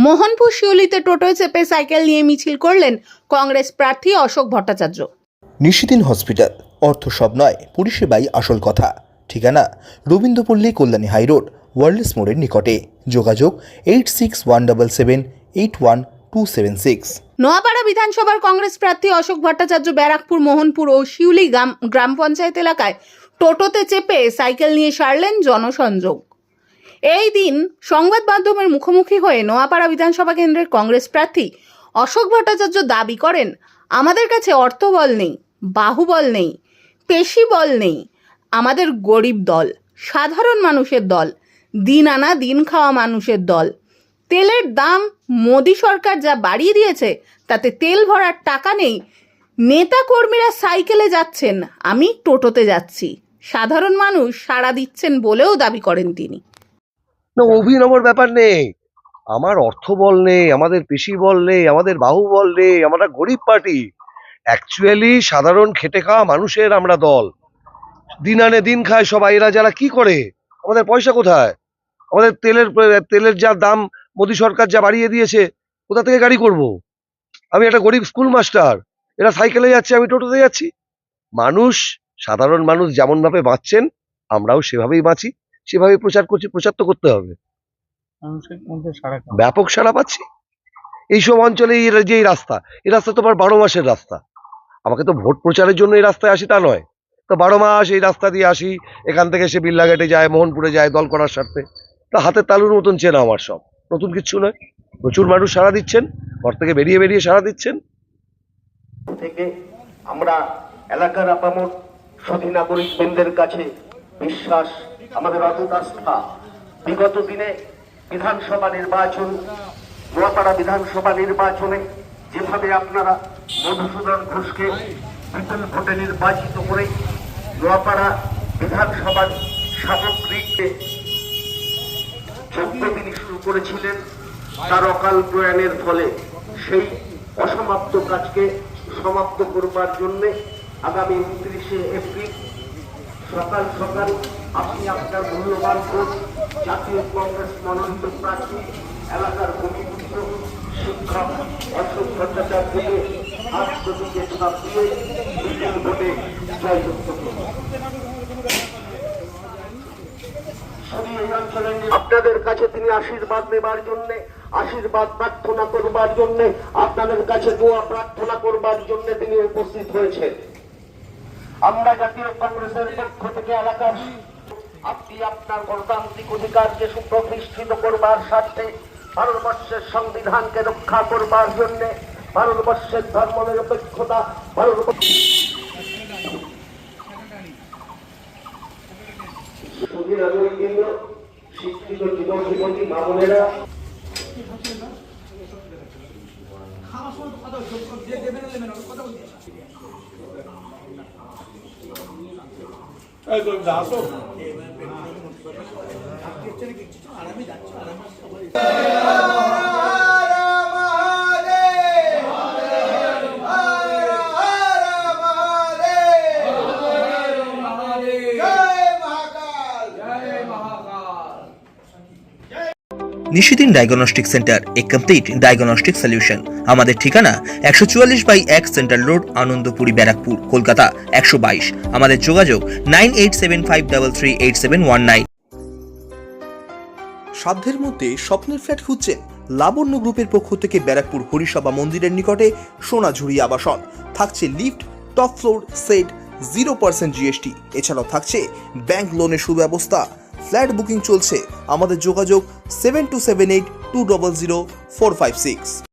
মোহনপুর শিউলিতে টোটোয় চেপে সাইকেল নিয়ে মিছিল করলেন কংগ্রেস প্রার্থী অশোক ভট্টাচার্য। নিশিদিন হসপিটাল, অর্থ সব নয়, পরিষেবাই আসল কথা। ঠিকানা রবীন্দ্রপল্লী, কল্যাণী হাইরোড, ওয়ার্ল্ডস মোড়ের নিকটে। যোগাযোগ 8617781276। নোয়াপাড়া বিধানসভার কংগ্রেস প্রার্থী অশোক ভট্টাচার্য ব্যারাকপুর, মোহনপুর ও শিউলি গ্রাম পঞ্চায়েত এলাকায় টোটোতে চেপে সাইকেল নিয়ে সারলেন জনসংযোগ। এই দিন সংবাদ মাধ্যমের মুখোমুখি হয়ে নোয়াপাড়া বিধানসভা কেন্দ্রের কংগ্রেস প্রার্থী অশোক ভট্টাচার্য দাবি করেন, আমাদের কাছে অর্থবল নেই, বাহুবল নেই, পেশি বল নেই, আমাদের গরিব দল, সাধারণ মানুষের দল, দিন আনা দিন খাওয়া মানুষের দল। তেলের দাম মোদি সরকার যা বাড়িয়ে দিয়েছে তাতে তেল ভরার টাকা নেই। নেতা কর্মীরা সাইকেলে যাচ্ছেন, আমি টোটোতে যাচ্ছি। সাধারণ মানুষ সাড়া দিচ্ছেন বলেও দাবি করেন তিনি। না, অভিনবর ব্যাপার নেই। আমার অর্থ বল নেই, আমাদের পেশি বল নেই, আমাদের বাহুবল নেই, আমরা গরিব পার্টি। অ্যাকচুয়ালি সাধারণ খেটে খাওয়া মানুষের আমরা দল। দিন আনে দিন খায় সবাই। এরা যারা কি করে, আমাদের পয়সা কোথায়? আমাদের তেলের যা দাম মোদি সরকার যা বাড়িয়ে দিয়েছে, কোথা থেকে গাড়ি করব? আমি একটা গরিব স্কুল মাস্টার, এরা সাইকেলে যাচ্ছে, আমি টোটোতে যাচ্ছি। মানুষ, সাধারণ মানুষ যেমন ভাবে বাঁচছেন, আমরাও সেভাবেই বাঁচি, সেভাবেই প্রচার করছি। প্রচার তো করতে হবে। ব্যাপক সাড়া পাচ্ছি এইসব অঞ্চলে। যে এই রাস্তা তো আবার 12 মাসের রাস্তা। আমাকে তো ভোট প্রচারের জন্য এই রাস্তায় আসি তা নয়, তো 12 মাস এই রাস্তা দিয়ে আসি। এখান থেকে সে বিল্লাঘাটে যায়, মোহনপুরে যায়, দল করার স্বার্থে। তা হাতের তালুর মতন চেনা আমার সব, নতুন কিচ্ছু নয়। প্রচুর মানুষ সাড়া দিচ্ছেন, ঘর থেকে বেরিয়ে বেরিয়ে সাড়া দিচ্ছেন। থেকে আমরা এলাকার আপামর সুধী নাগরিক বৃন্দের কাছে বিশ্বাস, আমাদের অটুট আস্থা। বিগত দিনে বিধানসভা নির্বাচন, নোয়াপাড়া বিধানসভা নির্বাচনে যেভাবে আপনারা মধুসূদন ঘোষকে বিপুল ভোটে নির্বাচিত করে নোয়াপাড়া বিধানসভার সামগ্রিক যজ্ঞ তিনি শুরু করেছিলেন, তার অকাল প্রয়াণের ফলে সেই অসমাপ্ত কাজকে সমাপ্ত করবার জন্য আগামী 29শে এপ্রিল সকাল সকাল আপনি আপনার মূল্যবান ভোট জাতীয় কংগ্রেস মনোনীত প্রার্থী এলাকার অভিযুক্ত শিক্ষক অশোক ভট্টাচার্যকে হাত প্রতীকে ছাপ দিয়ে বিপুল ভোটে জয়যুক্ত করুন। আপনাদের কাছে তিনি আশীর্বাদ নেবার জন্য, আশীর্বাদ প্রার্থনা করবার জন্য, আপনাদের কাছে দোয়া প্রার্থনা করবার জন্য তিনি উপস্থিত হয়েছেন। আমরা জাতীয় কংগ্রেসের পক্ষ থেকে এলাকার আপনি আপনার গণতান্ত্রিক অধিকারকে সুপ্রতিষ্ঠিত করবার স্বার্থে, ভারতবর্ষের সংবিধানকে রক্ষা করবার জন্য, ভারতবর্ষের ধর্মনিরপেক্ষতা, শিক্ষিত যুবক-যুবতী মা বোনেরা, নিশিদিন ডায়াগনস্টিক সেন্টার, এ কমপ্লিট ডায়াগনস্টিক সলিউশন। আমাদের ঠিকানা 144/1 সেন্ট্রাল রোড, আনন্দপুরি, ব্যারাকপুর, কলকাতা 122। আমাদের যোগাযোগ 9875338719। সাধ্যের মধ্যে স্বপ্নের ফ্ল্যাট খুঁজছেন? লাবণ্য গ্রুপের পক্ষ থেকে ব্যারাকপুর হরিসভা মন্দিরের নিকটে সোনাঝুরি আবাসন। থাকছে lift, top floor, set, 0% GST। এছাড়াও থাকছে ব্যাংক লোনের সুব্যবস্থা। ফ্ল্যাট বুকিং চলছে। আমাদের যোগাযোগ 7278200456।